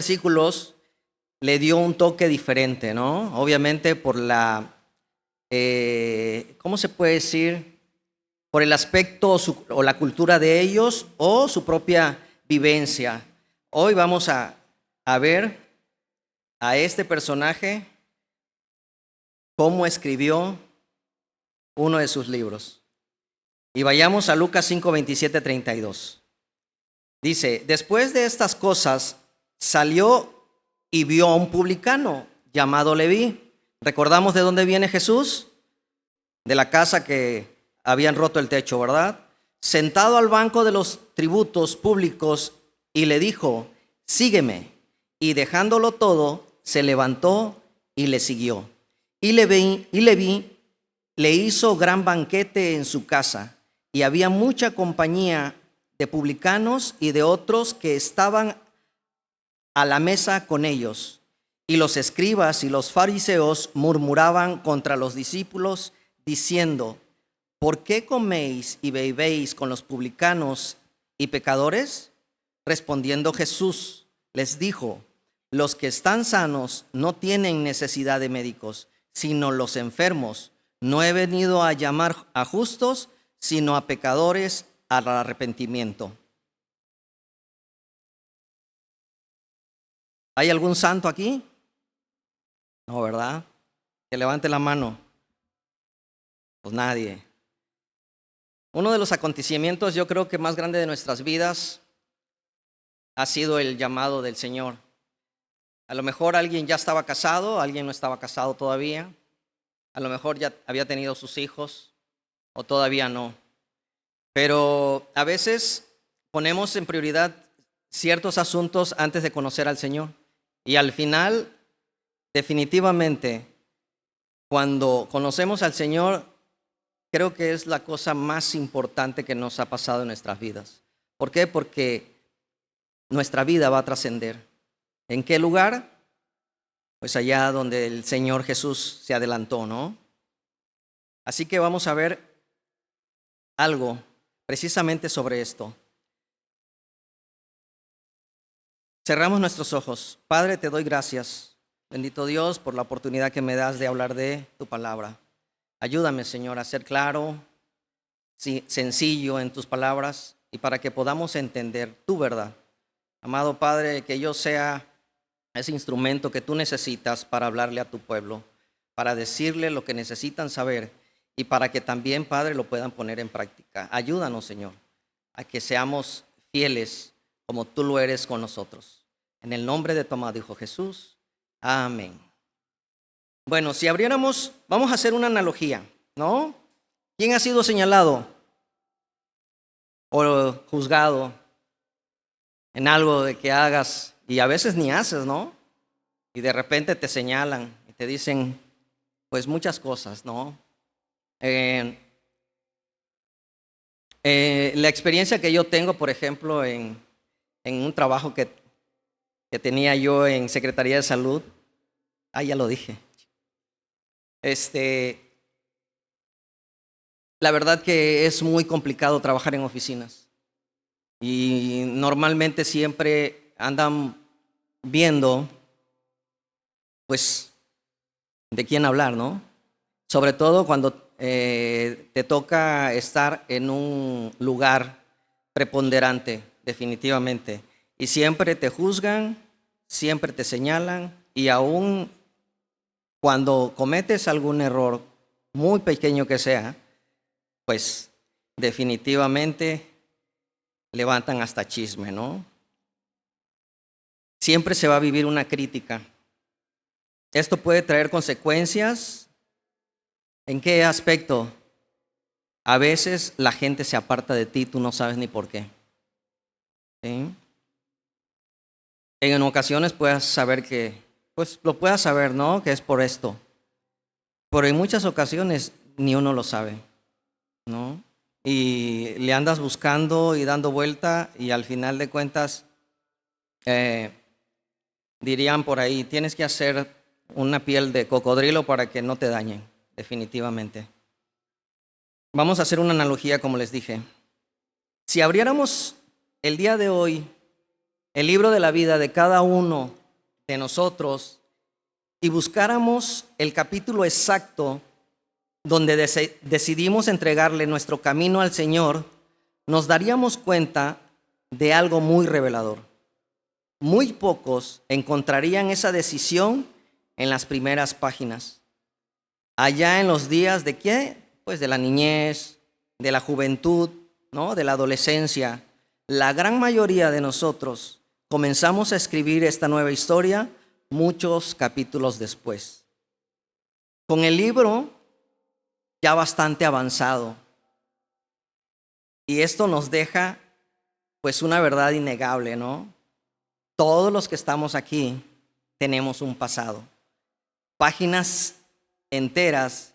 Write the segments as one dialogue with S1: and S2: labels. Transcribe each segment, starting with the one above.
S1: versículos le dio un toque diferente, ¿no? Obviamente por ¿cómo se puede decir? Por el aspecto o la cultura de ellos o su propia vivencia. Hoy vamos a ver a este personaje cómo escribió uno de sus libros. Y vayamos a Lucas 5, 27, 32. Dice, después de estas cosas salió y vio a un publicano llamado Leví. ¿Recordamos de dónde viene Jesús? De la casa que habían roto el techo, ¿verdad? Sentado al banco de los tributos públicos, y le dijo, sígueme. Y dejándolo todo, se levantó y le siguió. Y Leví le hizo gran banquete en su casa, y había mucha compañía de publicanos y de otros que estaban a la mesa con ellos. Y los escribas y los fariseos murmuraban contra los discípulos, diciendo, ¿por qué coméis y bebéis con los publicanos y pecadores? Respondiendo Jesús les dijo, los que están sanos no tienen necesidad de médicos, sino los enfermos. No he venido a llamar a justos, sino a pecadores al arrepentimiento. ¿Hay algún santo aquí? No, ¿verdad? Que levante la mano. Pues nadie. Uno de los acontecimientos, yo creo que más grande de nuestras vidas ha sido el llamado del Señor. A lo mejor alguien ya estaba casado, alguien no estaba casado todavía. A lo mejor ya había tenido sus hijos o todavía no. Pero a veces ponemos en prioridad ciertos asuntos antes de conocer al Señor. Y al final, definitivamente, cuando conocemos al Señor, creo que es la cosa más importante que nos ha pasado en nuestras vidas. ¿Por qué? Porque nuestra vida va a trascender. ¿En qué lugar? Pues allá donde el Señor Jesús se adelantó, ¿no? Así que vamos a ver algo precisamente sobre esto. Cerramos nuestros ojos. Padre, te doy gracias, bendito Dios, por la oportunidad que me das de hablar de tu palabra. Ayúdame, Señor, a ser claro, sencillo en tus palabras y para que podamos entender tu verdad. Amado Padre, que yo sea ese instrumento que tú necesitas para hablarle a tu pueblo, para decirle lo que necesitan saber y para que también, Padre, lo puedan poner en práctica. Ayúdanos, Señor, a que seamos fieles como tú lo eres con nosotros. En el nombre de tu amado Hijo Jesús. Amén. Bueno, si abriéramos, vamos a hacer una analogía, ¿no? ¿Quién ha sido señalado o juzgado en algo de que hagas y a veces ni haces, ¿no? Y de repente te señalan y te dicen, pues muchas cosas, ¿no? La experiencia que yo tengo, por ejemplo, en un trabajo que tenía yo en Secretaría de Salud, ya lo dije. La verdad que es muy complicado trabajar en oficinas y normalmente siempre andan viendo, pues, de quién hablar, ¿no? Sobre todo cuando te toca estar en un lugar preponderante, definitivamente. Y siempre te juzgan, siempre te señalan y aún cuando cometes algún error, muy pequeño que sea, pues definitivamente levantan hasta chisme, ¿no? Siempre se va a vivir una crítica. Esto puede traer consecuencias. ¿En qué aspecto? A veces la gente se aparta de ti, tú no sabes ni por qué. ¿Sí? En ocasiones puedas saber que, pues lo puedas saber, ¿no? Que es por esto. Pero en muchas ocasiones ni uno lo sabe, ¿no? Y le andas buscando y dando vuelta y al final de cuentas dirían por ahí, tienes que hacer una piel de cocodrilo para que no te dañen, definitivamente. Vamos a hacer una analogía, como les dije. Si abriéramos el día de hoy el libro de la vida de cada uno de nosotros y buscáramos el capítulo exacto donde decidimos entregarle nuestro camino al Señor, nos daríamos cuenta de algo muy revelador. Muy pocos encontrarían esa decisión en las primeras páginas. Allá en los días de ¿qué? Pues de la niñez, de la juventud, ¿no? De la adolescencia. La gran mayoría de nosotros comenzamos a escribir esta nueva historia muchos capítulos después. Con el libro ya bastante avanzado. Y esto nos deja pues una verdad innegable, ¿no? Todos los que estamos aquí tenemos un pasado. Páginas enteras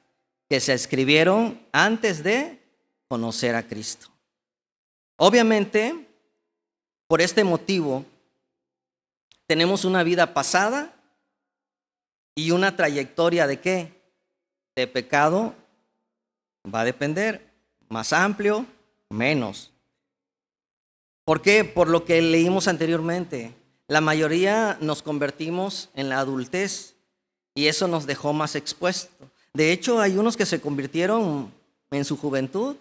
S1: que se escribieron antes de conocer a Cristo. Obviamente, por este motivo, tenemos una vida pasada y una trayectoria de ¿qué? De pecado. Va a depender, más amplio, menos. ¿Por qué? Por lo que leímos anteriormente. La mayoría nos convertimos en la adultez y eso nos dejó más expuestos. De hecho, hay unos que se convirtieron en su juventud,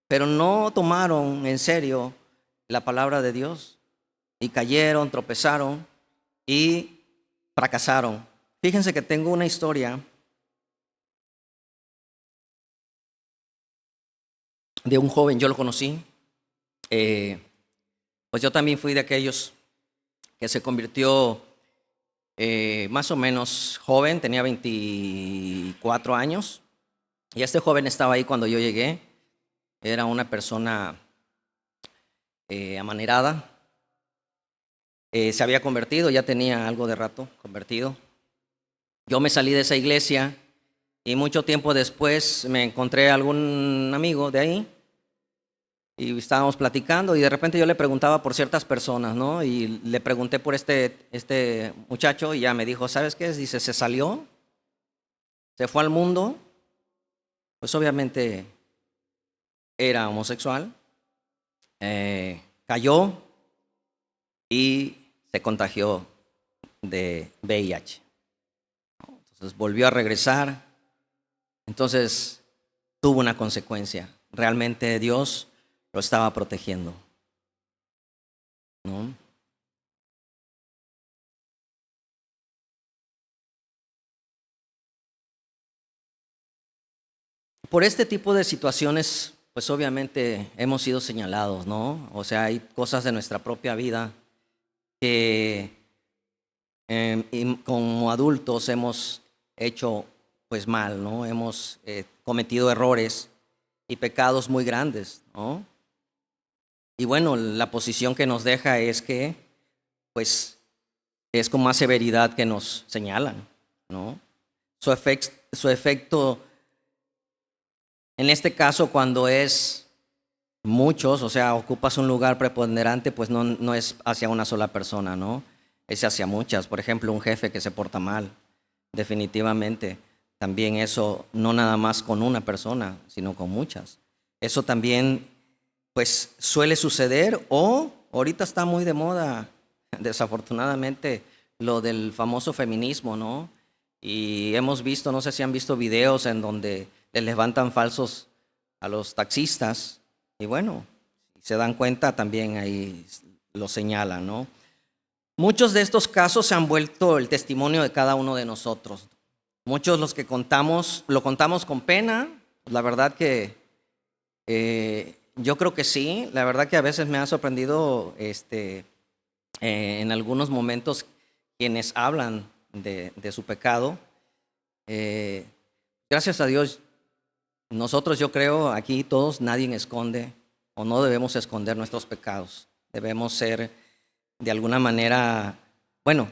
S1: pero no tomaron en serio la palabra de Dios y cayeron, tropezaron y fracasaron. Fíjense que tengo una historia de un joven, yo lo conocí. Pues yo también fui de aquellos que se convirtió más o menos joven, tenía 24 años. Y este joven estaba ahí cuando yo llegué. Era una persona amanerada. Se había convertido, ya tenía algo de rato convertido. Yo me salí de esa iglesia y mucho tiempo después me encontré a algún amigo de ahí y estábamos platicando y de repente yo le preguntaba por ciertas personas, ¿no? Y le pregunté por este muchacho y ya me dijo, ¿sabes qué? Dice, se salió, se fue al mundo, pues obviamente era homosexual, cayó y se contagió de VIH. Entonces volvió a regresar, entonces tuvo una consecuencia. Realmente Dios lo estaba protegiendo, ¿no? Por este tipo de situaciones, pues obviamente hemos sido señalados, ¿no? O sea, hay cosas de nuestra propia vida que como adultos hemos hecho pues mal, ¿no? Hemos cometido errores y pecados muy grandes, ¿no? Y bueno, la posición que nos deja es que pues es con más severidad que nos señalan, ¿no? Su efecto en este caso cuando es muchos, o sea, ocupas un lugar preponderante, pues no es hacia una sola persona, ¿no? Es hacia muchas. Por ejemplo, un jefe que se porta mal, definitivamente. También eso, no nada más con una persona, sino con muchas. Eso también, pues, suele suceder o ahorita está muy de moda, desafortunadamente, lo del famoso feminismo, ¿no? Y hemos visto, no sé si han visto videos en donde les levantan falsos a los taxistas y bueno, si se dan cuenta también ahí lo señalan, ¿no? Muchos de estos casos se han vuelto el testimonio de cada uno de nosotros. Muchos los que contamos, lo contamos con pena. La verdad que yo creo que sí. La verdad que a veces me ha sorprendido en algunos momentos quienes hablan de su pecado. Gracias a Dios, nosotros yo creo aquí todos, nadie esconde o no debemos esconder nuestros pecados. Debemos ser de alguna manera, bueno,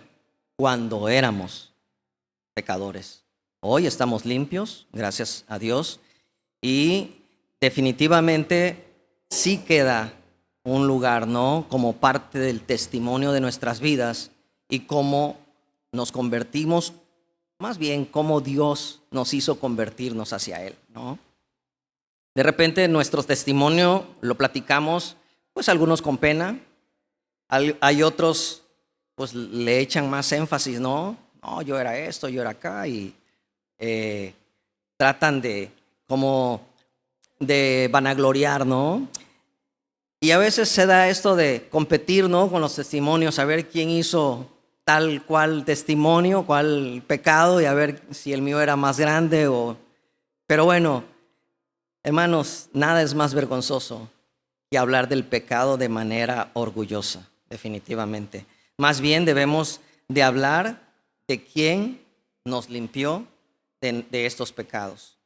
S1: cuando éramos pecadores. Hoy estamos limpios, gracias a Dios, y definitivamente sí queda un lugar, ¿no? Como parte del testimonio de nuestras vidas y cómo nos convertimos, más bien cómo Dios nos hizo convertirnos hacia Él, ¿no? De repente nuestro testimonio lo platicamos, pues algunos con pena, hay otros pues le echan más énfasis, ¿no? No, yo era esto, yo era acá, y tratan de como de vanagloriar, ¿no? Y a veces se da esto de competir, ¿no? Con los testimonios, a ver quién hizo tal cual testimonio, cuál pecado, y a ver si el mío era más grande o... Pero bueno, hermanos, nada es más vergonzoso que hablar del pecado de manera orgullosa, definitivamente. Más bien debemos de hablar de quién nos limpió de estos pecados.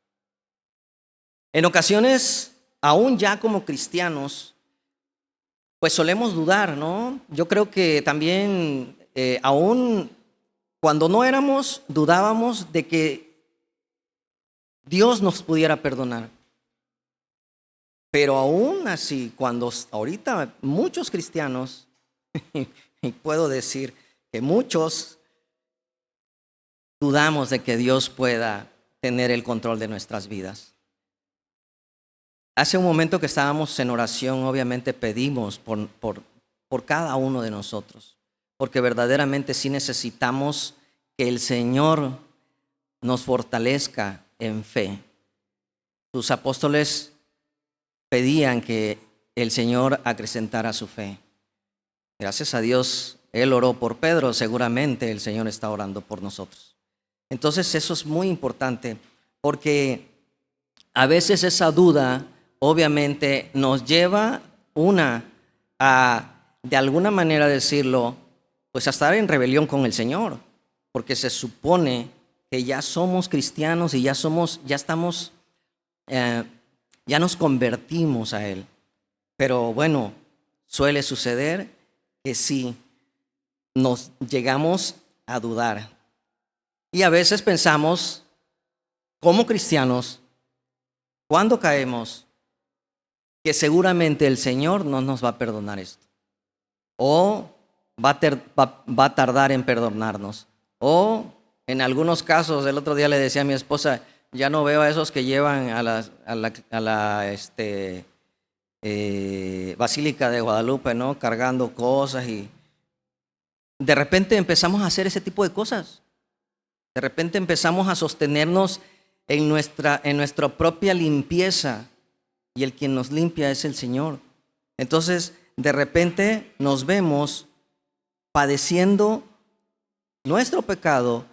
S1: En ocasiones, aún ya como cristianos, pues solemos dudar, ¿no? Yo creo que también, aún cuando no éramos, dudábamos de que Dios nos pudiera perdonar. Pero aún así, cuando ahorita muchos cristianos, y puedo decir que muchos, dudamos de que Dios pueda tener el control de nuestras vidas. Hace un momento que estábamos en oración, obviamente pedimos por cada uno de nosotros, porque verdaderamente sí necesitamos que el Señor nos fortalezca en fe. Sus apóstoles pedían que el Señor acrecentara su fe. Gracias a Dios, Él oró por Pedro, seguramente el Señor está orando por nosotros. Entonces eso es muy importante, porque a veces esa duda obviamente nos lleva a, de alguna manera decirlo, pues a estar en rebelión con el Señor, porque se supone que ya somos cristianos y ya estamos, ya nos convertimos a Él. Pero bueno, suele suceder que sí, nos llegamos a dudar. Y a veces pensamos, como cristianos, cuando caemos, que seguramente el Señor no nos va a perdonar esto. O va a tardar en perdonarnos. O en algunos casos, el otro día le decía a mi esposa, ya no veo a esos que llevan a la Basílica de Guadalupe, ¿no? Cargando cosas, y de repente empezamos a hacer ese tipo de cosas. De repente empezamos a sostenernos en nuestra propia limpieza, y el quien nos limpia es el Señor. Entonces, de repente nos vemos padeciendo nuestro pecado,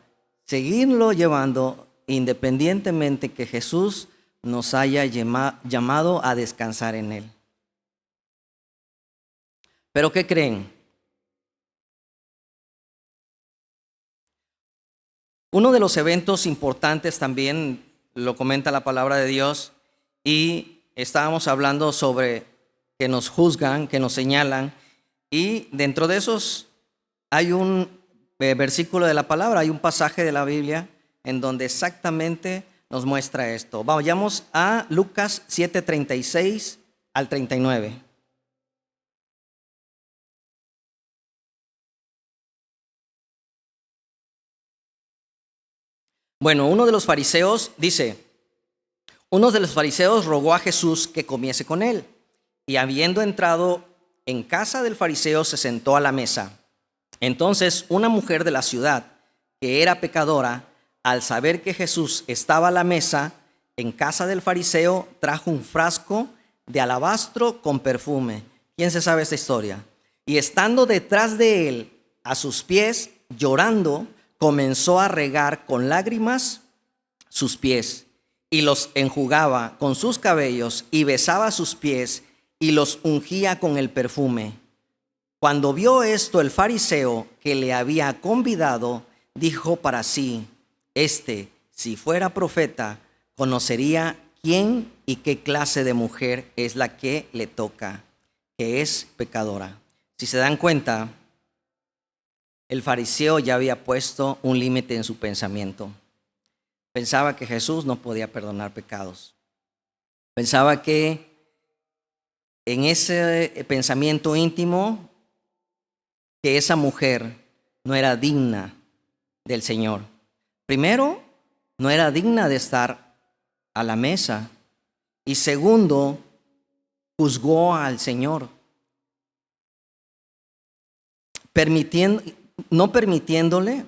S1: seguirlo llevando, independientemente que Jesús nos haya llamado a descansar en Él. ¿Pero qué creen? Uno de los eventos importantes también lo comenta la palabra de Dios, y estábamos hablando sobre que nos juzgan, que nos señalan, y dentro de esos hay un versículo de la palabra, hay un pasaje de la Biblia en donde exactamente nos muestra esto. Vayamos a Lucas 7:36 al 39. Bueno, uno de los fariseos rogó a Jesús que comiese con él, y habiendo entrado en casa del fariseo, se sentó a la mesa. Entonces una mujer de la ciudad, que era pecadora, al saber que Jesús estaba a la mesa en casa del fariseo, trajo un frasco de alabastro con perfume. ¿Quién se sabe esta historia? Y estando detrás de él, a sus pies, llorando, comenzó a regar con lágrimas sus pies, y los enjugaba con sus cabellos, y besaba sus pies, y los ungía con el perfume. Cuando vio esto el fariseo que le había convidado, dijo para sí: si fuera profeta, conocería quién y qué clase de mujer es la que le toca, que es pecadora. Si se dan cuenta, el fariseo ya había puesto un límite en su pensamiento. Pensaba que Jesús no podía perdonar pecados. Pensaba que en ese pensamiento íntimo, que esa mujer no era digna del Señor. Primero, no era digna de estar a la mesa. Y segundo, juzgó al Señor, no permitiéndole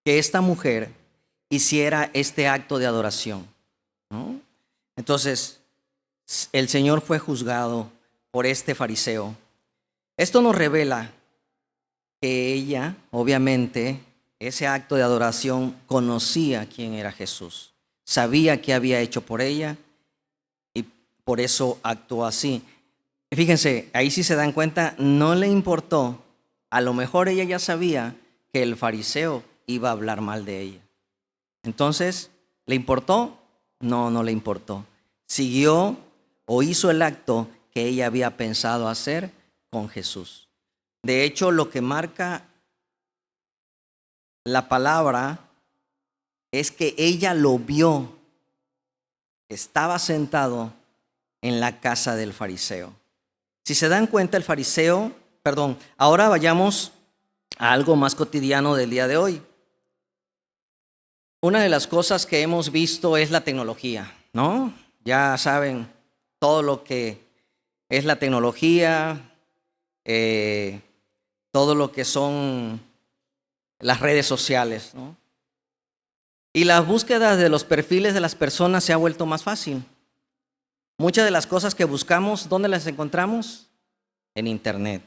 S1: que esta mujer hiciera este acto de adoración, ¿no? Entonces, el Señor fue juzgado por este fariseo. Esto nos revela que ella, obviamente, ese acto de adoración, conocía quién era Jesús, sabía qué había hecho por ella y por eso actuó así. Fíjense, ahí sí se dan cuenta, no le importó. A lo mejor ella ya sabía que el fariseo iba a hablar mal de ella. Entonces, ¿le importó? No, no le importó. Siguió o hizo el acto que ella había pensado hacer con Jesús. De hecho, lo que marca la palabra es que ella lo vio. Estaba sentado en la casa del fariseo. Si se dan cuenta, el fariseo, ahora vayamos a algo más cotidiano del día de hoy. Una de las cosas que hemos visto es la tecnología, ¿no? Ya saben todo lo que es la tecnología, todo lo que son las redes sociales, ¿no? Y las búsquedas de los perfiles de las personas se ha vuelto más fácil. Muchas de las cosas que buscamos, ¿dónde las encontramos? En Internet.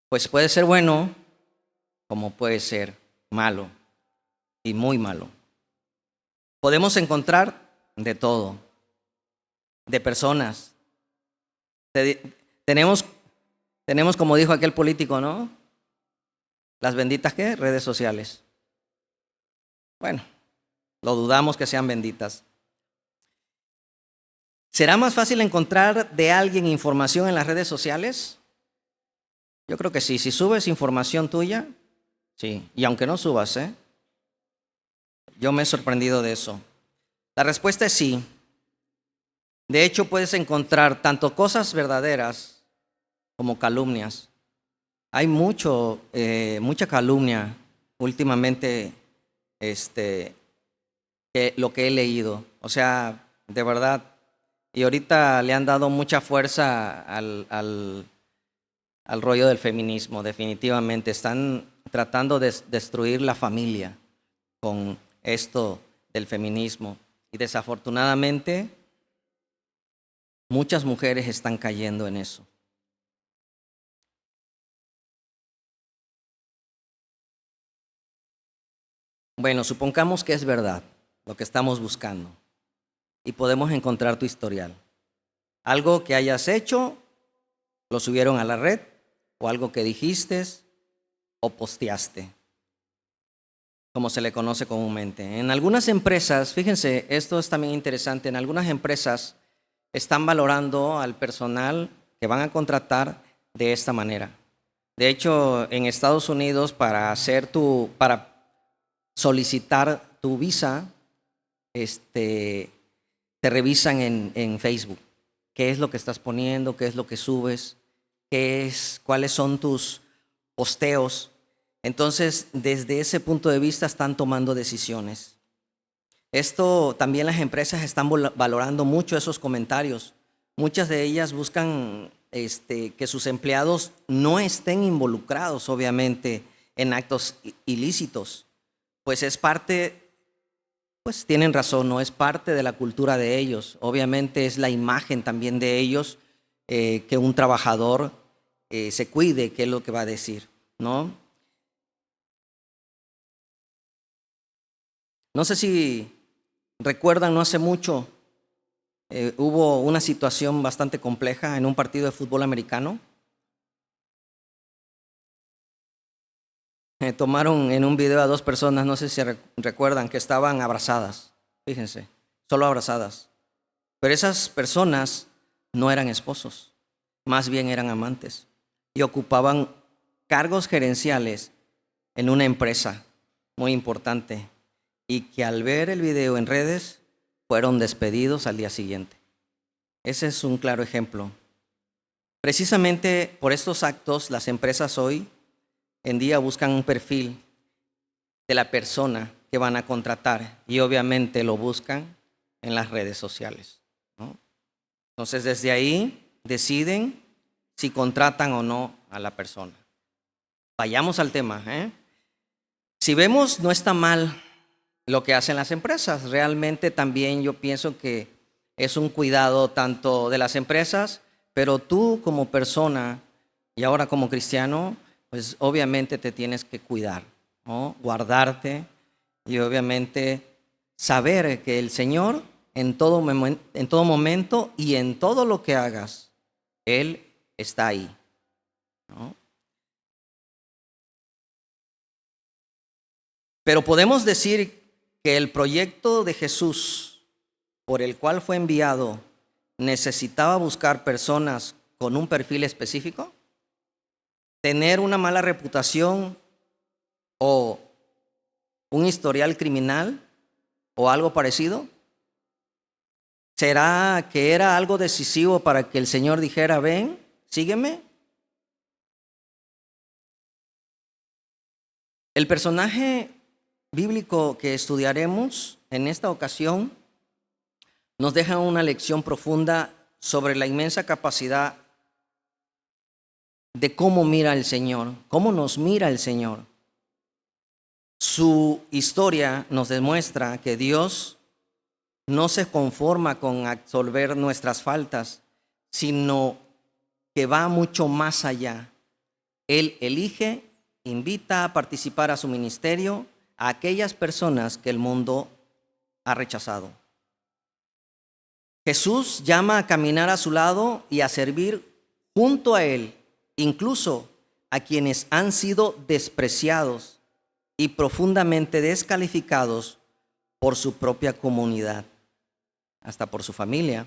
S1: Pues puede ser bueno, como puede ser malo y muy malo. Podemos encontrar de todo, de personas. Tenemos, como dijo aquel político, ¿no? Las benditas, ¿qué? Redes sociales. Bueno, lo dudamos que sean benditas. ¿Será más fácil encontrar de alguien información en las redes sociales? Yo creo que sí. Si subes información tuya, sí. Y aunque no subas, yo me he sorprendido de eso. La respuesta es sí. De hecho, puedes encontrar tanto cosas verdaderas como calumnias. Hay mucha calumnia últimamente, lo que he leído. O sea, de verdad. Y ahorita le han dado mucha fuerza al rollo del feminismo, definitivamente. Están tratando de destruir la familia con esto del feminismo. Y desafortunadamente, muchas mujeres están cayendo en eso. Bueno, supongamos que es verdad lo que estamos buscando y podemos encontrar tu historial. Algo que hayas hecho, lo subieron a la red, o algo que dijiste o posteaste, como se le conoce comúnmente. En algunas empresas, fíjense, esto es también interesante, en algunas empresas están valorando al personal que van a contratar de esta manera. De hecho, en Estados Unidos, para solicitar tu visa, te revisan en Facebook. ¿Qué es lo que estás poniendo? ¿Qué es lo que subes? ¿Cuáles son tus posteos? Entonces, desde ese punto de vista están tomando decisiones. Esto también las empresas están valorando mucho esos comentarios. Muchas de ellas buscan que sus empleados no estén involucrados, obviamente, en actos ilícitos. Pues es parte, pues tienen razón, no es parte de la cultura de ellos. Obviamente es la imagen también de ellos, que un trabajador se cuide, qué es lo que va a decir, ¿no? No sé si recuerdan, no hace mucho hubo una situación bastante compleja en un partido de fútbol americano. Tomaron en un video a dos personas, no sé si recuerdan, que estaban abrazadas, fíjense, solo abrazadas. Pero esas personas no eran esposos, más bien eran amantes y ocupaban cargos gerenciales en una empresa muy importante, y que al ver el video en redes fueron despedidos al día siguiente. Ese es un claro ejemplo. Precisamente por estos actos, las empresas hoy en día buscan un perfil de la persona que van a contratar y obviamente lo buscan en las redes sociales, ¿no? Entonces, desde ahí deciden si contratan o no a la persona. vayamos al tema, ¿eh? Si vemos, no está mal lo que hacen las empresas. Realmente también yo pienso que es un cuidado tanto de las empresas, pero tú como persona y ahora como cristiano, pues obviamente te tienes que cuidar, ¿no? Guardarte y obviamente saber que el Señor en todo momento y en todo lo que hagas, Él está ahí, ¿no? Pero podemos decir que el proyecto de Jesús por el cual fue enviado necesitaba buscar personas con un perfil específico, tener una mala reputación o un historial criminal o algo parecido. ¿Será que era algo decisivo para que el Señor dijera, ven, sígueme? El personaje bíblico que estudiaremos en esta ocasión nos deja una lección profunda sobre la inmensa capacidad de cómo mira el Señor, cómo nos mira el Señor. Su historia nos demuestra que Dios no se conforma con absolver nuestras faltas, sino que va mucho más allá. Él elige, invita a participar a su ministerio a aquellas personas que el mundo ha rechazado. Jesús llama a caminar a su lado y a servir junto a Él, incluso a quienes han sido despreciados y profundamente descalificados por su propia comunidad, hasta por su familia.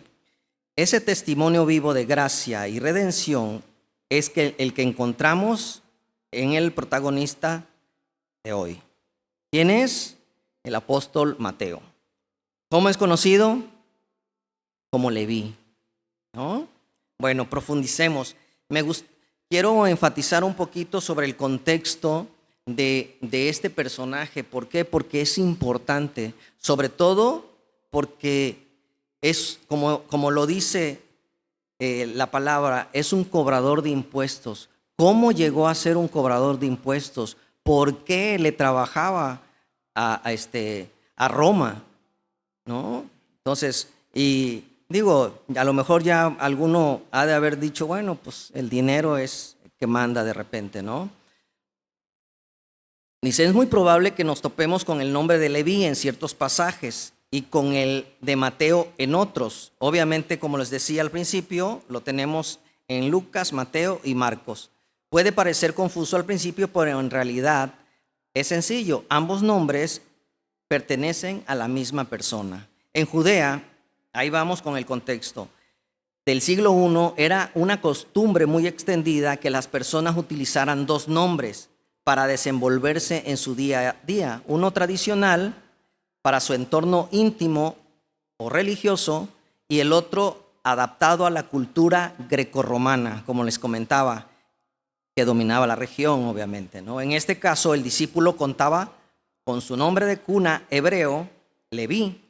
S1: Ese testimonio vivo de gracia y redención es el que encontramos en el protagonista de hoy. ¿Quién es? El apóstol Mateo. ¿Cómo es conocido? Como Leví, ¿no? Bueno, profundicemos. Quiero enfatizar un poquito sobre el contexto de este personaje. ¿Por qué? Porque es importante, sobre todo porque es, como lo dice la palabra, es un cobrador de impuestos. ¿Cómo llegó a ser un cobrador de impuestos? ¿Por qué le trabajaba a Roma? ¿No? Entonces, y digo, a lo mejor ya alguno ha de haber dicho, bueno, pues el dinero es que manda de repente, ¿no? Dice, es muy probable que nos topemos con el nombre de Leví en ciertos pasajes y con el de Mateo en otros. Obviamente, como les decía al principio, lo tenemos en Lucas, Mateo y Marcos. Puede parecer confuso al principio, pero en realidad es sencillo. Ambos nombres pertenecen a la misma persona. En Judea, ahí vamos con el contexto, del siglo I era una costumbre muy extendida que las personas utilizaran dos nombres para desenvolverse en su día a día. Uno tradicional para su entorno íntimo o religioso y el otro adaptado a la cultura grecorromana, como les comentaba, que dominaba la región, obviamente, ¿no? En este caso, el discípulo contaba con su nombre de cuna hebreo, Leví,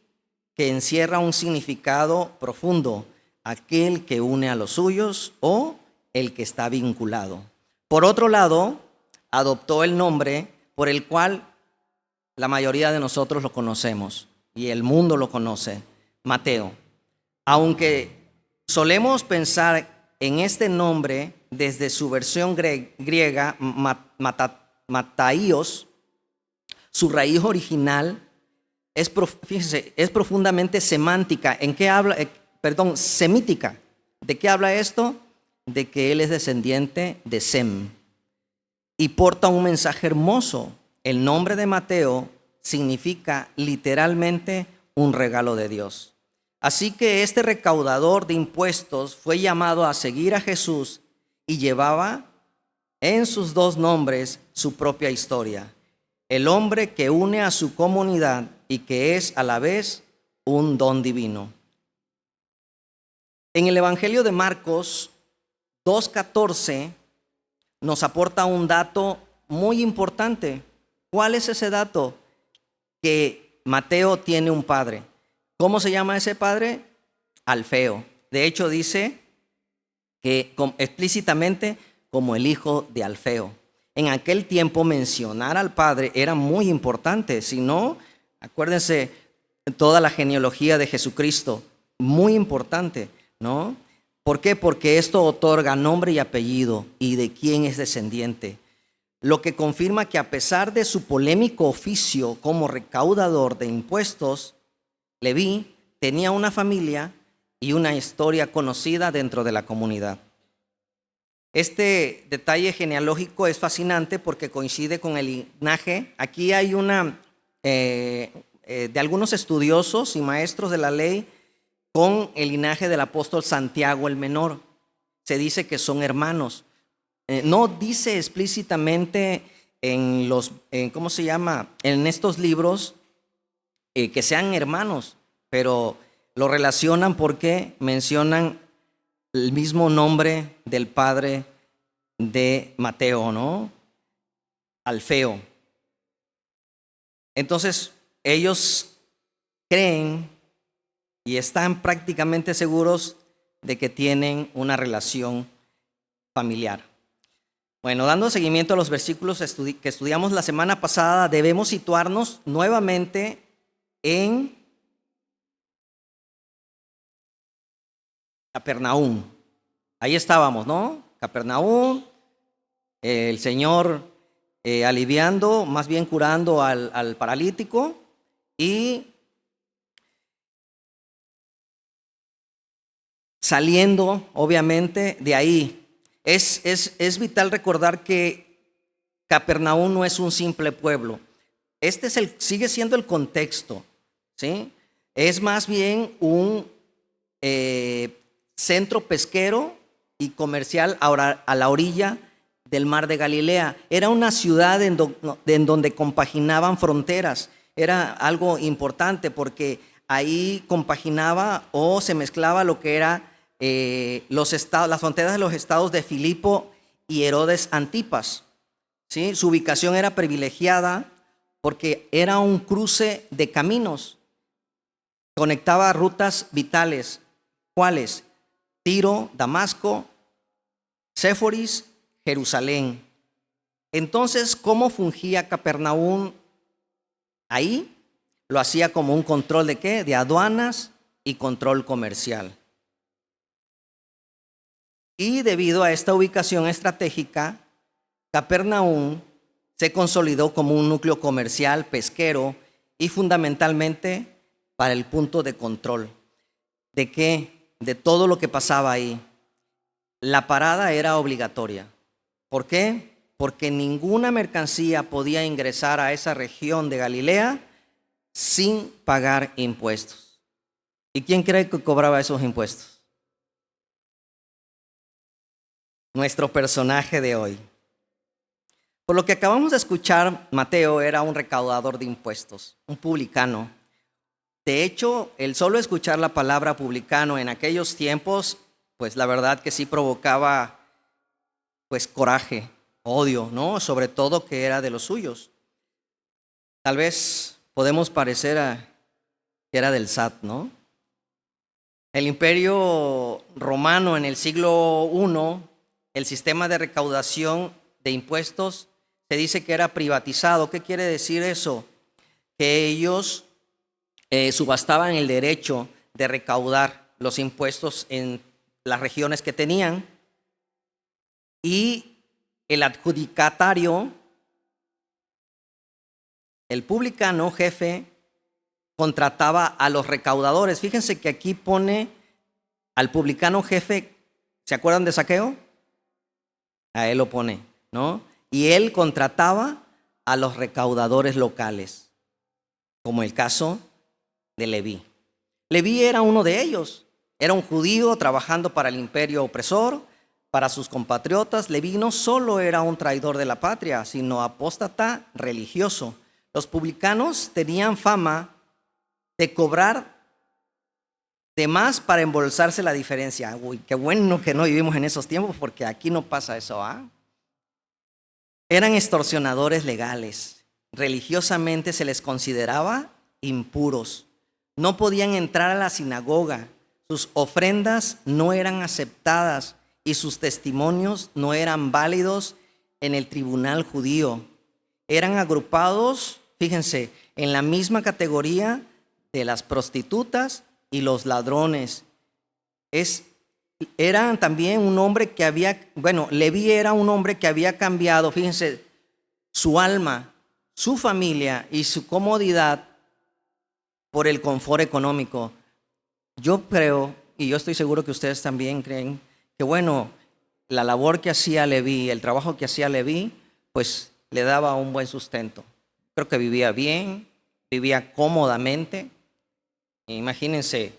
S1: que encierra un significado profundo, aquel que une a los suyos o el que está vinculado. Por otro lado, adoptó el nombre por el cual la mayoría de nosotros lo conocemos y el mundo lo conoce, Mateo. Aunque solemos pensar en este nombre desde su versión griega, Mataios, su raíz original fíjense, es profundamente semántica. ¿En qué habla? Semítica. ¿De qué habla esto? De que él es descendiente de Sem y porta un mensaje hermoso. El nombre de Mateo significa literalmente un regalo de Dios. Así que este recaudador de impuestos fue llamado a seguir a Jesús y llevaba en sus dos nombres su propia historia. El hombre que une a su comunidad y que es a la vez un don divino. En el Evangelio de Marcos 2:14 nos aporta un dato muy importante. ¿Cuál es ese dato? Que Mateo tiene un padre. ¿Cómo se llama ese padre? Alfeo. De hecho, dice que explícitamente como el hijo de Alfeo. En aquel tiempo mencionar al Padre era muy importante. Si no, acuérdense, toda la genealogía de Jesucristo, muy importante, ¿no? ¿Por qué? Porque esto otorga nombre y apellido y de quién es descendiente. Lo que confirma que a pesar de su polémico oficio como recaudador de impuestos, Leví tenía una familia y una historia conocida dentro de la comunidad. Este detalle genealógico es fascinante porque coincide con el linaje. Aquí hay de algunos estudiosos y maestros de la ley con el linaje del apóstol Santiago el Menor. Se dice que son hermanos. No dice explícitamente en estos libros que sean hermanos, pero lo relacionan porque mencionan el mismo nombre del padre de Mateo, ¿no? Alfeo. Entonces, ellos creen y están prácticamente seguros de que tienen una relación familiar. Bueno, dando seguimiento a los versículos que estudiamos la semana pasada, debemos situarnos nuevamente en Capernaum. Ahí estábamos, ¿no? Capernaum, el Señor aliviando, más bien curando al paralítico y saliendo, obviamente, de ahí. Es vital recordar que Capernaum no es un simple pueblo. Sigue siendo el contexto, ¿sí? Es más bien un centro pesquero y comercial a la orilla del mar de Galilea. Era una ciudad en donde compaginaban fronteras. Era algo importante porque ahí compaginaba o se mezclaba lo que era las fronteras de los estados de Filipo y Herodes Antipas, ¿sí? Su ubicación era privilegiada porque era un cruce de caminos. Conectaba rutas vitales. ¿Cuáles? Tiro, Damasco, Séforis, Jerusalén. Entonces, ¿cómo fungía Capernaum ahí? Lo hacía como un control ¿de qué? De aduanas y control comercial. Y debido a esta ubicación estratégica, Capernaum se consolidó como un núcleo comercial, pesquero y fundamentalmente para el punto de control. ¿De qué? De todo lo que pasaba ahí. La parada era obligatoria. ¿Por qué? Porque ninguna mercancía podía ingresar a esa región de Galilea sin pagar impuestos. ¿Y quién cree que cobraba esos impuestos? Nuestro personaje de hoy. Por lo que acabamos de escuchar, Mateo era un recaudador de impuestos, un publicano. De hecho, el solo escuchar la palabra publicano en aquellos tiempos, pues la verdad que sí provocaba pues coraje, odio, ¿no? Sobre todo que era de los suyos. Tal vez podemos parecer que era del SAT, ¿no? El Imperio Romano en el siglo I, el sistema de recaudación de impuestos se dice que era privatizado. ¿Qué quiere decir eso? Que ellos subastaban el derecho de recaudar los impuestos en las regiones que tenían y el adjudicatario, el publicano jefe, contrataba a los recaudadores. Fíjense que aquí pone al publicano jefe, ¿se acuerdan de Zaqueo? A él lo pone, ¿no? Y él contrataba a los recaudadores locales, como el caso de Leví. Leví era uno de ellos. Era un judío trabajando para el imperio opresor, para sus compatriotas. Leví no solo era un traidor de la patria, sino apóstata religioso. Los publicanos tenían fama de cobrar de más para embolsarse la diferencia. Uy, qué bueno que no vivimos en esos tiempos porque aquí no pasa eso, ¿ah? Eran extorsionadores legales. Religiosamente se les consideraba impuros. No podían entrar a la sinagoga. Sus ofrendas no eran aceptadas y sus testimonios no eran válidos en el tribunal judío. Eran agrupados, fíjense, en la misma categoría de las prostitutas y los ladrones. Era también un hombre que Leví era un hombre que había cambiado, fíjense, su alma, su familia y su comodidad por el confort económico. Yo creo, y yo estoy seguro que ustedes también creen, que la labor que hacía Leví, el trabajo que hacía Leví, pues le daba un buen sustento. Creo que vivía bien, vivía cómodamente. Imagínense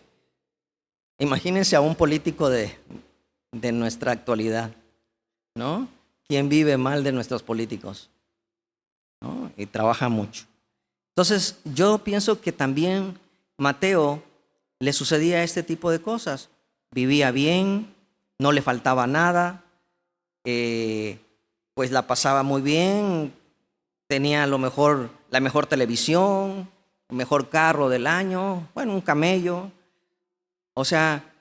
S1: a un político de nuestra actualidad, ¿no? ¿Quién vive mal de nuestros políticos? ¿No? Y trabaja mucho. Entonces, yo pienso que también Mateo le sucedía este tipo de cosas. Vivía bien, no le faltaba nada, pues la pasaba muy bien, tenía la mejor televisión, el mejor carro del año, un camello. O sea,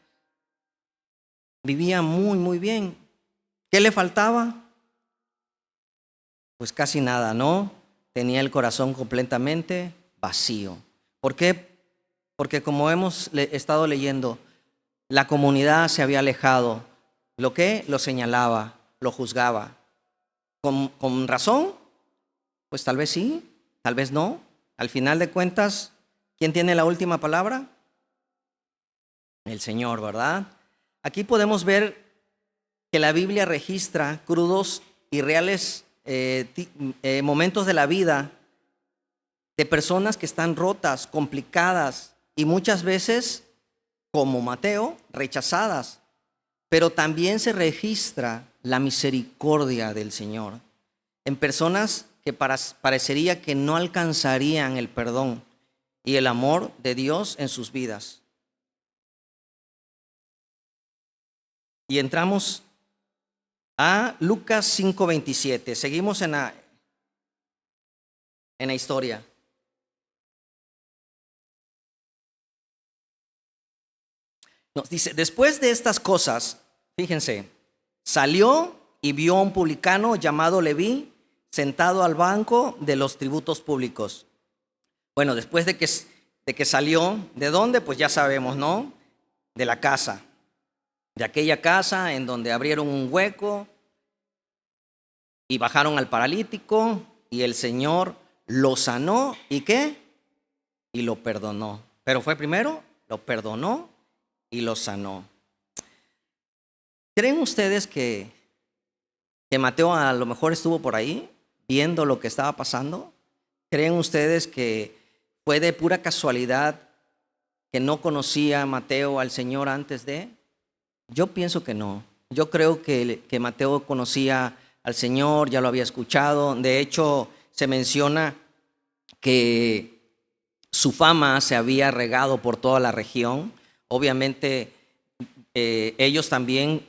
S1: vivía muy, muy bien. ¿Qué le faltaba? Pues casi nada, ¿no? Tenía el corazón completamente vacío. ¿Por qué? Porque como hemos estado leyendo, la comunidad se había alejado. ¿Lo qué? Lo señalaba, lo juzgaba. ¿Con razón? Pues tal vez sí, tal vez no. Al final de cuentas, ¿quién tiene la última palabra? El Señor, ¿verdad? Aquí podemos ver que la Biblia registra crudos y reales momentos de la vida de personas que están rotas, complicadas y muchas veces, como Mateo, rechazadas. Pero también se registra la misericordia del Señor en personas que parecería que no alcanzarían el perdón y el amor de Dios en sus vidas. Y entramos a Lucas 5:27. Seguimos en la historia. Nos dice, después de estas cosas, fíjense, salió y vio a un publicano llamado Leví sentado al banco de los tributos públicos. Después de que salió, ¿de dónde? Pues ya sabemos, ¿no? De la casa, de aquella casa en donde abrieron un hueco y bajaron al paralítico y el Señor lo sanó y ¿qué? Y lo perdonó. Pero fue primero, lo perdonó y lo sanó. ¿Creen ustedes que Mateo a lo mejor estuvo por ahí viendo lo que estaba pasando? ¿Creen ustedes que fue de pura casualidad que no conocía Mateo al Señor antes de? Yo pienso que no. Yo creo que Mateo conocía al Señor, ya lo había escuchado. De hecho, se menciona que su fama se había regado por toda la región. Obviamente, ellos también,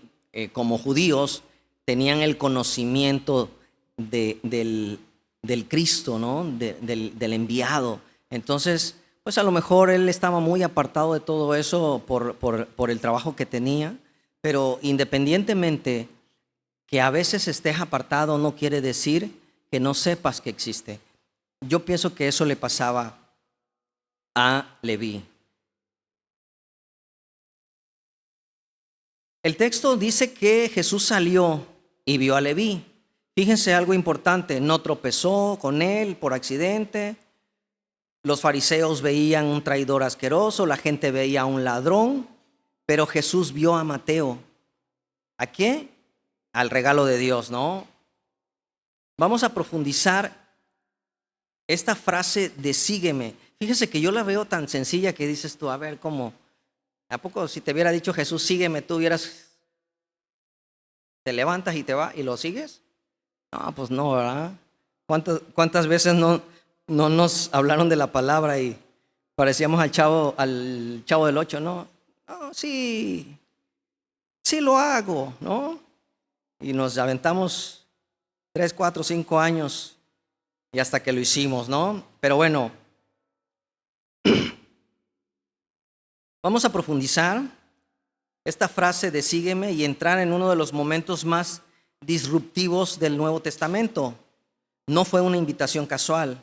S1: como judíos, tenían el conocimiento del Cristo, ¿no? Del enviado. Entonces, pues a lo mejor él estaba muy apartado de todo eso por el trabajo que tenía, pero independientemente que a veces estés apartado no quiere decir que no sepas que existe. Yo pienso que eso le pasaba a Leví. El texto dice que Jesús salió y vio a Leví. Fíjense algo importante, no tropezó con él por accidente. Los fariseos veían un traidor asqueroso, la gente veía a un ladrón, pero Jesús vio a Mateo. ¿A qué? Al regalo de Dios, ¿no? Vamos a profundizar esta frase de sígueme. Fíjese que yo la veo tan sencilla que dices tú, a ver, ¿cómo? ¿A poco si te hubiera dicho Jesús, sígueme, tú te levantas y te vas y lo sigues? No, pues no, ¿verdad? ¿Cuántas veces no nos hablaron de la palabra y parecíamos al chavo del 8, ¿no? No, sí lo hago, ¿no? Y nos aventamos 3, 4, 5 años y hasta que lo hicimos, ¿no? Pero vamos a profundizar esta frase de sígueme y entrar en uno de los momentos más disruptivos del Nuevo Testamento. No fue una invitación casual.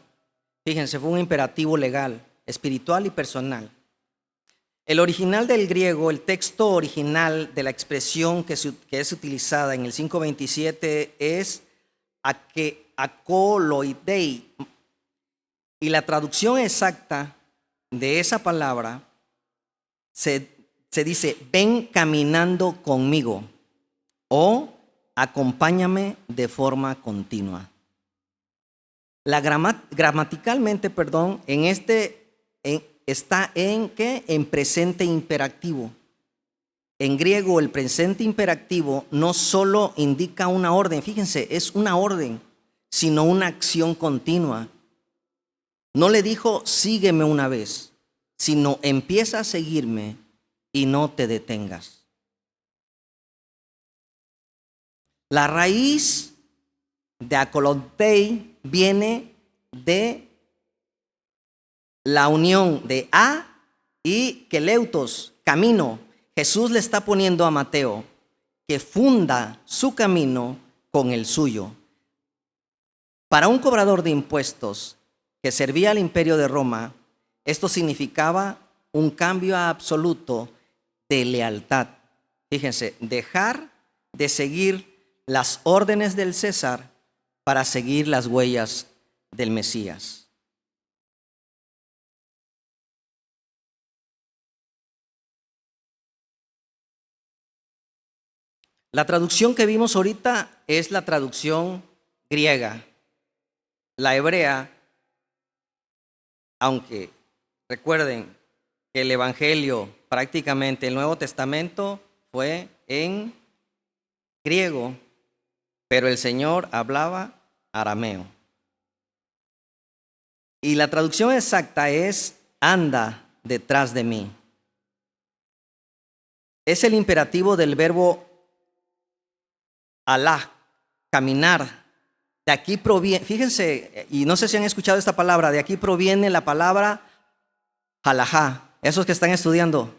S1: Fíjense, fue un imperativo legal, espiritual y personal. El original del griego, el texto original de la expresión que es utilizada en el 5:27 es akoloidei. Y la traducción exacta de esa palabra se dice, ven caminando conmigo o acompáñame de forma continua. Gramaticalmente, está en ¿qué? En presente imperativo. En griego, el presente imperativo no solo indica una orden, fíjense, es una orden, sino una acción continua. No le dijo, sígueme una vez, sino empieza a seguirme y no te detengas. La raíz de akolotei viene de la unión de a y keleutos, camino. Jesús le está poniendo a Mateo que funda su camino con el suyo. Para un cobrador de impuestos que servía al imperio de Roma, esto significaba un cambio absoluto de lealtad. Fíjense, dejar de seguir las órdenes del César para seguir las huellas del Mesías. La traducción que vimos ahorita es la traducción griega. La hebrea, aunque recuerden que el Evangelio, prácticamente el Nuevo Testamento, fue en griego, pero el Señor hablaba arameo. Y la traducción exacta es, anda detrás de mí. Es el imperativo del verbo alá, caminar. De aquí proviene, fíjense, y no sé si han escuchado esta palabra, de aquí proviene la palabra halajá, esos que están estudiando,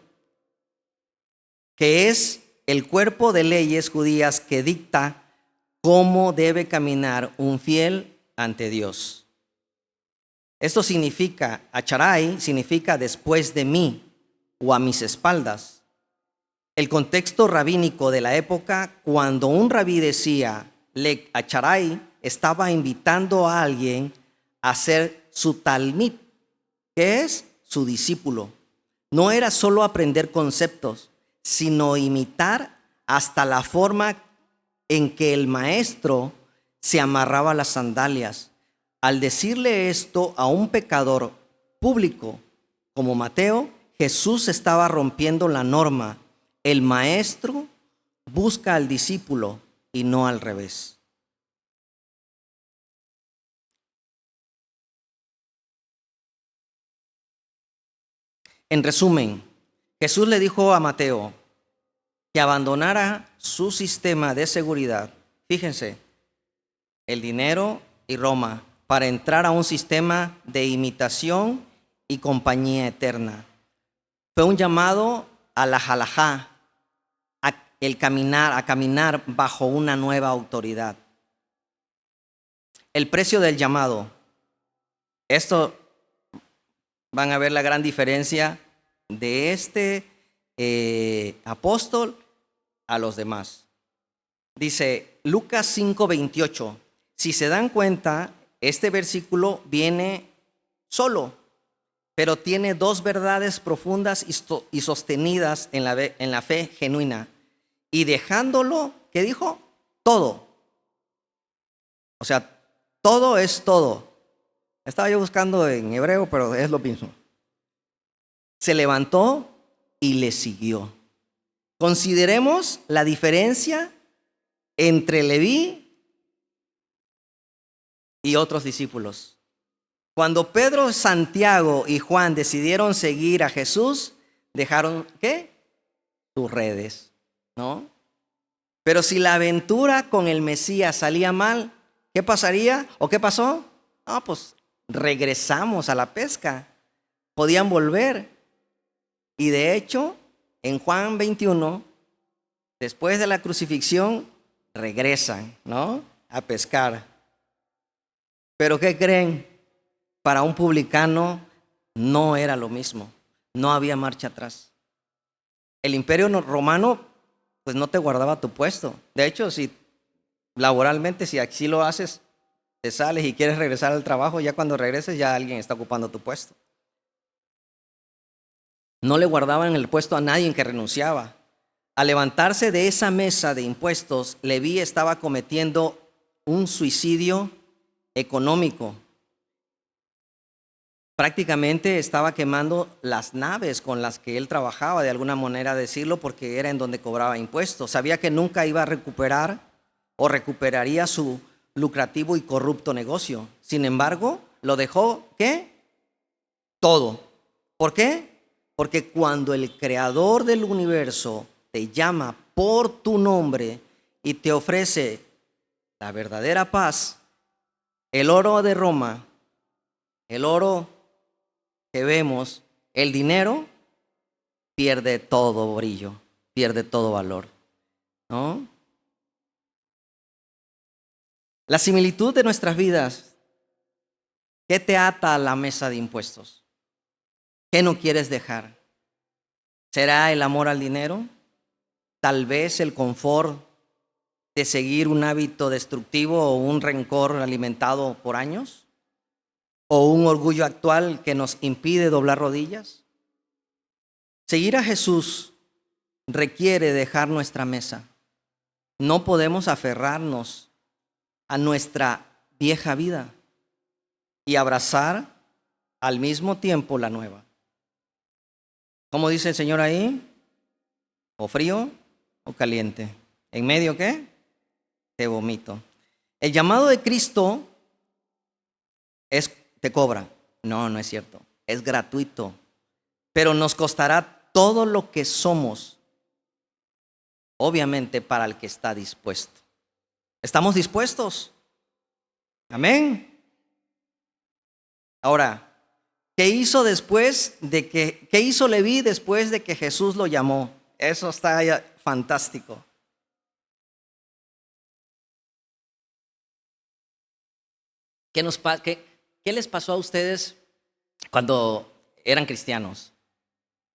S1: que es el cuerpo de leyes judías que dicta cómo debe caminar un fiel ante Dios. Esto significa, acharai significa después de mí o a mis espaldas. El contexto rabínico de la época, cuando un rabí decía lek acharai, estaba invitando a alguien a ser su talmid, que es su discípulo. No era solo aprender conceptos, sino imitar hasta la forma en que el maestro se amarraba las sandalias. Al decirle esto a un pecador público como Mateo, Jesús estaba rompiendo la norma. El maestro busca al discípulo y no al revés. En resumen, Jesús le dijo a Mateo que abandonara su sistema de seguridad, fíjense, el dinero y Roma, para entrar a un sistema de imitación y compañía eterna. Fue un llamado a la halajá, a caminar bajo una nueva autoridad. El precio del llamado. Esto van a ver la gran diferencia de este apóstol a los demás. Dice Lucas 5:28. Si se dan cuenta, este versículo viene solo, pero tiene dos verdades profundas y sostenidas en la fe genuina. Y dejándolo, ¿qué dijo? Todo. O sea, todo es todo. Estaba yo buscando en hebreo, pero es lo mismo. Se levantó y le siguió. Consideremos la diferencia entre Leví y otros discípulos. Cuando Pedro, Santiago y Juan decidieron seguir a Jesús, dejaron, ¿qué? Sus redes, ¿no? Pero si la aventura con el Mesías salía mal, ¿qué pasaría? ¿O qué pasó? Pues regresamos a la pesca. Podían volver. Y de hecho, en Juan 21, después de la crucifixión, regresan, ¿no? A pescar. Pero ¿qué creen? Para un publicano no era lo mismo. No había marcha atrás. El imperio romano, pues no te guardaba tu puesto. De hecho, si laboralmente, si así lo haces, te sales y quieres regresar al trabajo, ya cuando regreses ya alguien está ocupando tu puesto. No le guardaban el puesto a nadie que renunciaba. Al levantarse de esa mesa de impuestos, Leví estaba cometiendo un suicidio económico. Prácticamente estaba quemando las naves con las que él trabajaba, de alguna manera decirlo, porque era en donde cobraba impuestos. Sabía que nunca iba a recuperar o recuperaría su lucrativo y corrupto negocio. Sin embargo, lo dejó, ¿qué? Todo. ¿Por qué? Porque cuando el creador del universo te llama por tu nombre y te ofrece la verdadera paz, el oro de Roma, el oro que vemos, el dinero, pierde todo brillo, pierde todo valor, ¿no? La similitud de nuestras vidas, ¿qué te ata a la mesa de impuestos? ¿Qué no quieres dejar? ¿Será el amor al dinero? Tal vez el confort de seguir un hábito destructivo o un rencor alimentado por años, o un orgullo actual que nos impide doblar rodillas. Seguir a Jesús requiere dejar nuestra mesa. No podemos aferrarnos a nuestra vieja vida y abrazar al mismo tiempo la nueva. ¿Cómo dice el Señor ahí? O frío o caliente. ¿En medio qué? Te vomito. El llamado de Cristo te cobra. No, no es cierto. Es gratuito. Pero nos costará todo lo que somos. Obviamente para el que está dispuesto. ¿Estamos dispuestos? Amén. Ahora, ¿qué hizo qué hizo Leví después de que Jesús lo llamó? Eso está fantástico. ¿Qué les pasó a ustedes cuando eran cristianos?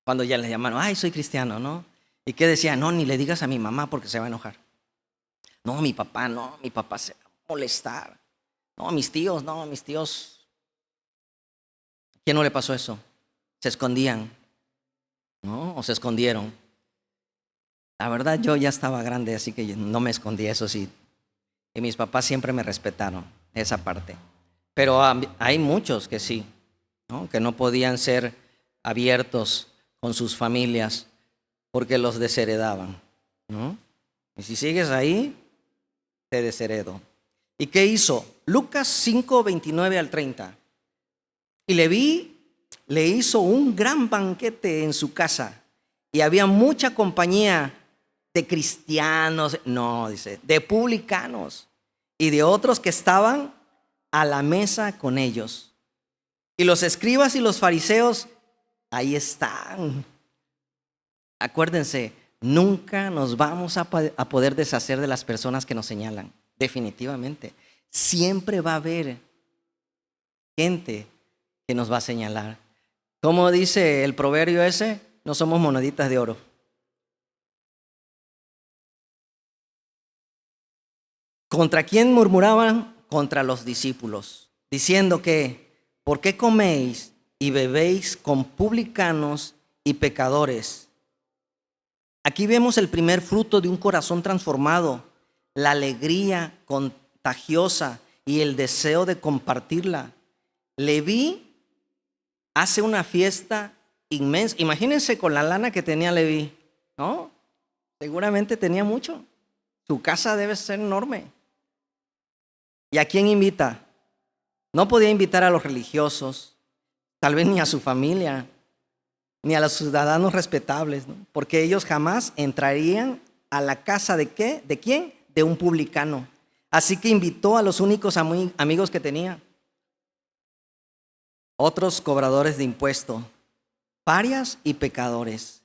S1: Cuando ya les llamaron, ay, soy cristiano, ¿no? ¿Y qué decían? No, ni le digas a mi mamá porque se va a enojar. No, mi papá se va a molestar. No, mis tíos. ¿Quién no le pasó eso? Se escondían, ¿no? O se escondieron. La verdad, yo ya estaba grande, así que no me escondí, eso sí. Y mis papás siempre me respetaron esa parte. Pero hay muchos que sí, ¿no? Que no podían ser abiertos con sus familias porque los desheredaban, ¿no? Y si sigues ahí, te desheredo. ¿Y qué hizo? Lucas 5, 29 al 30. Y Leví le hizo un gran banquete en su casa y había mucha compañía de cristianos, no, dice, de publicanos y de otros que estaban a la mesa con ellos. Y los escribas y los fariseos, ahí están. Acuérdense, nunca nos vamos a poder deshacer de las personas que nos señalan, definitivamente. Siempre va a haber gente que nos va a señalar. ¿Cómo dice el proverbio ese? No somos moneditas de oro. ¿Contra quién murmuraban? Contra los discípulos, diciendo que, ¿por qué coméis y bebéis con publicanos y pecadores? Aquí vemos el primer fruto de un corazón transformado, la alegría contagiosa y el deseo de compartirla. Leví hace una fiesta inmensa. Imagínense con la lana que tenía Leví, ¿no? Seguramente tenía mucho. Su casa debe ser enorme. ¿Y a quién invita? No podía invitar a los religiosos, tal vez ni a su familia, ni a los ciudadanos respetables, ¿no? Porque ellos jamás entrarían a la casa ¿de qué? ¿De quién? De un publicano. Así que invitó a los únicos amigos que tenía. Otros cobradores de impuestos, parias y pecadores.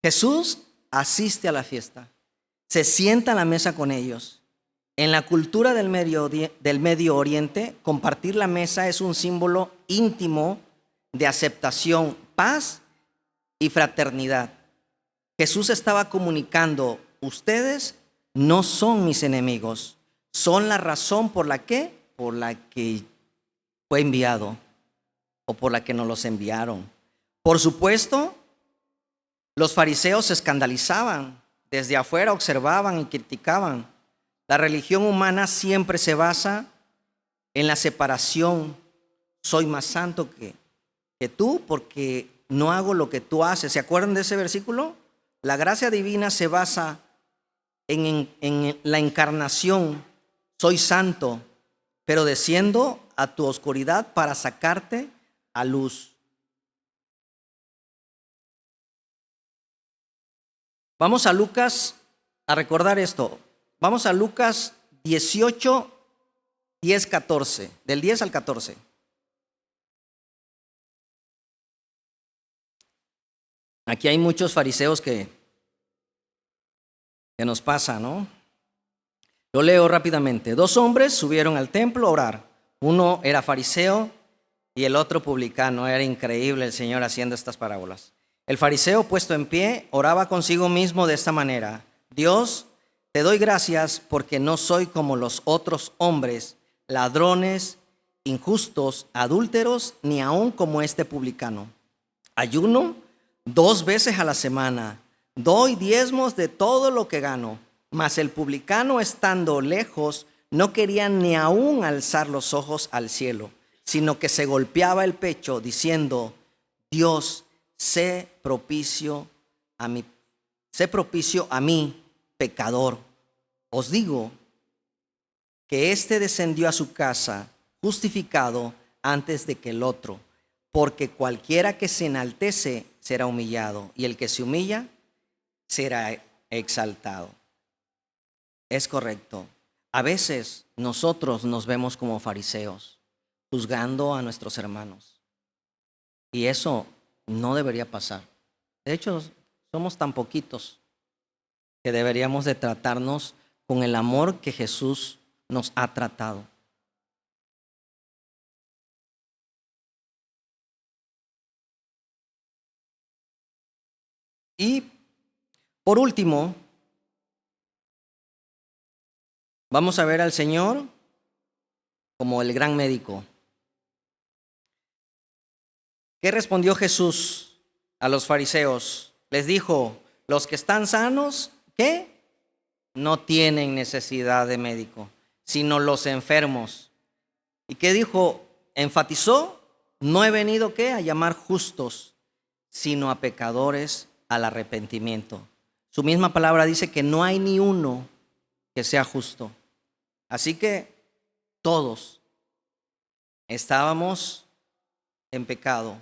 S1: Jesús asiste a la fiesta. se sienta a la mesa con ellos. En la cultura del Medio Oriente, compartir la mesa es un símbolo íntimo de aceptación, paz y fraternidad. Jesús estaba comunicando: ustedes no son mis enemigos, son la razón por la que fue enviado o por la que nos los enviaron. Por supuesto, los fariseos se escandalizaban, desde afuera observaban y criticaban. La religión humana siempre se basa en la separación. Soy más santo que tú porque no hago lo que tú haces. ¿Se acuerdan de ese versículo? La gracia divina se basa en la encarnación. Soy santo, pero desciendo a tu oscuridad para sacarte a luz. Vamos a Lucas a recordar esto. Vamos a Lucas 18, 10, 14. Del 10 al 14. Aquí hay muchos fariseos que nos pasa, ¿no? Lo leo rápidamente. 2 hombres subieron al templo a orar. Uno era fariseo y el otro publicano. Era increíble el Señor haciendo estas parábolas. El fariseo, puesto en pie, oraba consigo mismo de esta manera: Dios, te doy gracias porque no soy como los otros hombres, ladrones, injustos, adúlteros, ni aun como este publicano. Ayuno 2 veces a la semana, doy diezmos de todo lo que gano. Mas el publicano, estando lejos, no quería ni aun alzar los ojos al cielo, sino que se golpeaba el pecho diciendo: Dios, sé propicio a mí, pecador. Os digo que éste descendió a su casa justificado antes de que el otro, porque cualquiera que se enaltece será humillado, y el que se humilla será exaltado. Es correcto. A veces nosotros nos vemos como fariseos, juzgando a nuestros hermanos. Y eso no debería pasar. De hecho, somos tan poquitos que deberíamos de tratarnos con el amor que Jesús nos ha tratado. Y por último, vamos a ver al Señor como el gran médico. ¿Qué respondió Jesús a los fariseos? Les dijo: los que están sanos, ¿qué? No tienen necesidad de médico, sino los enfermos. ¿Y qué dijo? Enfatizó: no he venido, ¿qué? A llamar justos, sino a pecadores al arrepentimiento. Su misma palabra dice que no hay ni uno que sea justo. Así que todos estábamos en pecado.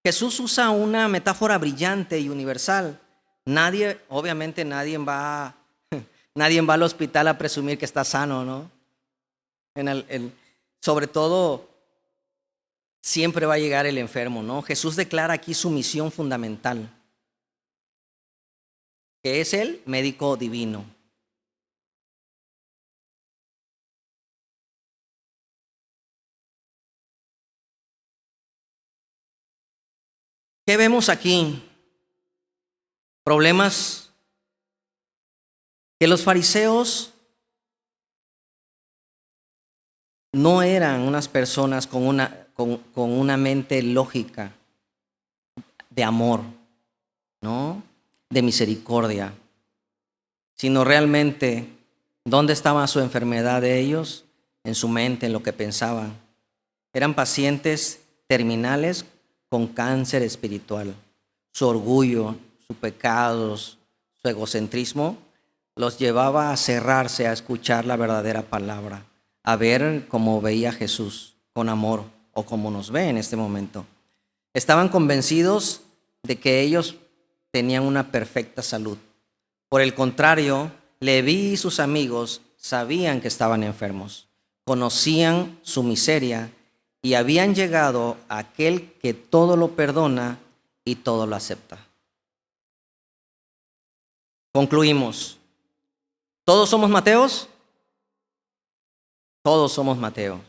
S1: Jesús usa una metáfora brillante y universal. Obviamente nadie va al hospital a presumir que está sano, ¿no? Sobre todo, siempre va a llegar el enfermo, ¿no? Jesús declara aquí su misión fundamental, que es el médico divino. ¿Qué vemos aquí? Problemas que los fariseos no eran unas personas con una mente lógica, de amor, ¿no? De misericordia, sino realmente, ¿dónde estaba su enfermedad de ellos? En su mente, en lo que pensaban. Eran pacientes terminales con cáncer espiritual. Su orgullo, sus pecados, su egocentrismo los llevaba a cerrarse a escuchar la verdadera palabra, a ver como veía Jesús, con amor, o como nos ve en este momento. Estaban convencidos de que ellos tenían una perfecta salud. Por el contrario, Leví y sus amigos sabían que estaban enfermos, conocían su miseria y habían llegado a aquel que todo lo perdona y todo lo acepta. Concluimos. ¿Todos somos Mateos? Todos somos Mateos.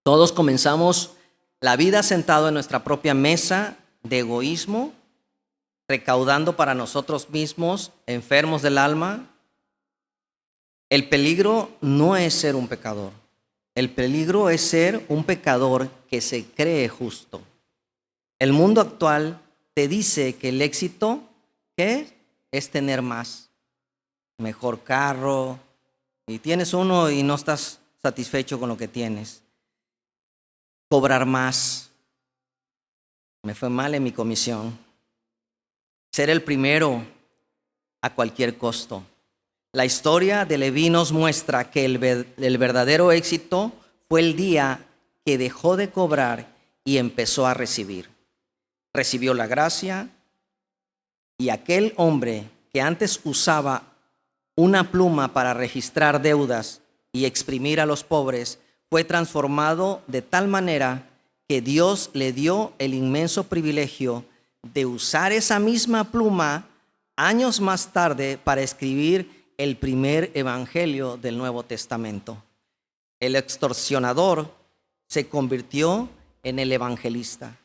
S1: Todos comenzamos la vida sentado en nuestra propia mesa de egoísmo, recaudando para nosotros mismos, enfermos del alma. El peligro no es ser un pecador. El peligro es ser un pecador que se cree justo. El mundo actual te dice que el éxito, ¿qué? Es tener más, mejor carro, y tienes uno y no estás satisfecho con lo que tienes. Cobrar más. Me fue mal en mi comisión. Ser el primero a cualquier costo. La historia de Leví nos muestra que el verdadero éxito fue el día que dejó de cobrar y empezó a recibir. Recibió la gracia, y aquel hombre que antes usaba una pluma para registrar deudas y exprimir a los pobres fue transformado de tal manera que Dios le dio el inmenso privilegio de usar esa misma pluma años más tarde para escribir el primer evangelio del Nuevo Testamento. El extorsionador se convirtió en el evangelista.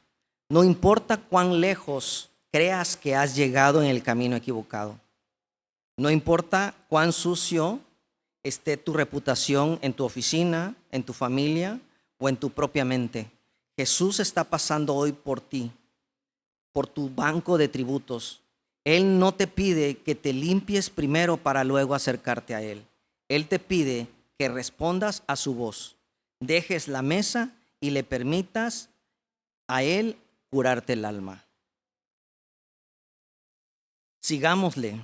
S1: No importa cuán lejos creas que has llegado en el camino equivocado. No importa cuán sucio esté tu reputación en tu oficina, en tu familia o en tu propia mente. Jesús está pasando hoy por ti, por tu banco de tributos. Él no te pide que te limpies primero para luego acercarte a Él. Él te pide que respondas a su voz, dejes la mesa y le permitas a Él curarte el alma. Sigámosle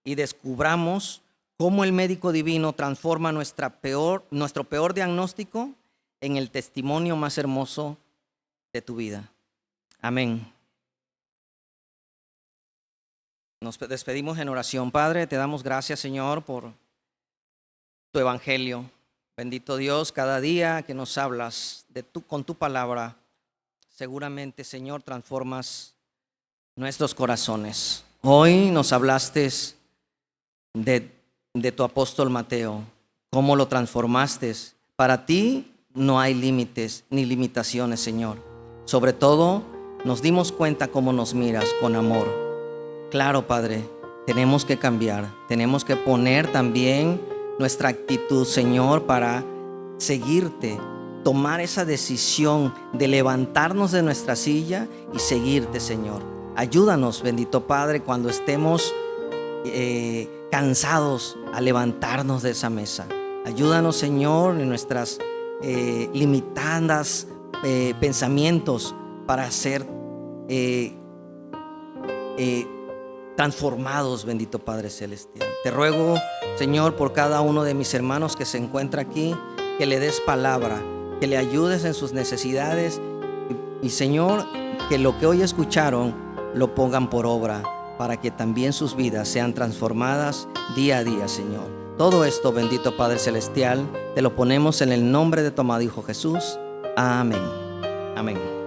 S1: y descubramos cómo el médico divino transforma nuestro peor diagnóstico en el testimonio más hermoso de tu vida. Amén. Nos despedimos en oración. Padre, te damos gracias, Señor, por tu evangelio. Bendito Dios, cada día que nos hablas con tu palabra, seguramente, Señor, transformas nuestros corazones. Hoy nos hablaste de tu apóstol Mateo, cómo lo transformaste. Para ti no hay límites ni limitaciones, Señor. Sobre todo, nos dimos cuenta cómo nos miras con amor. Claro, Padre, tenemos que cambiar, tenemos que poner también nuestra actitud, Señor, para seguirte, tomar esa decisión de levantarnos de nuestra silla y seguirte, Señor. Ayúdanos, bendito Padre, cuando estemos cansados a levantarnos de esa mesa. Ayúdanos, Señor, en nuestras limitadas pensamientos para ser transformados, bendito Padre Celestial. Te ruego, Señor, por cada uno de mis hermanos que se encuentra aquí, que le des palabra, que le ayudes en sus necesidades y Señor, que lo que hoy escucharon lo pongan por obra para que también sus vidas sean transformadas día a día, Señor. Todo esto, bendito Padre Celestial, te lo ponemos en el nombre de tu amado Hijo Jesús. Amén. Amén.